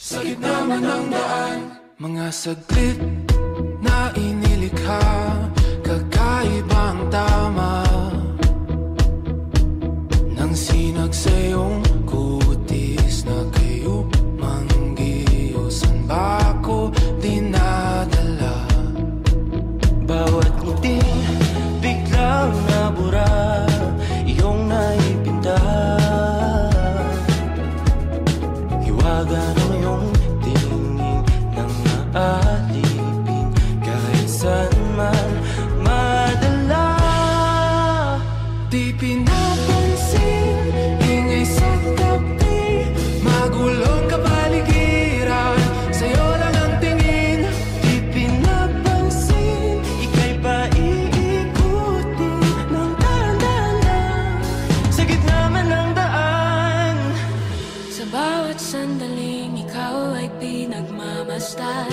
Sa gitna man ng daan, mga saglit na inilikha, kakaibang tama nang sinag sa iyong kutis na kayo manggiusan ba ako dinadala? Bawat ngiti biglang nabura, iyong naipinta. Hiwaga ng iyong tingin nang naalipin, kahit saan man madala. Di pinapansin, ingay sa tabi, magulong kapaligiran, sa'yo lang ang tingin. Di pinapansin, ika'y paiikutin ng dahan-dahan sa gitna man ng daan. Sa bawat sandaling ikaw ay pinagmamasdan,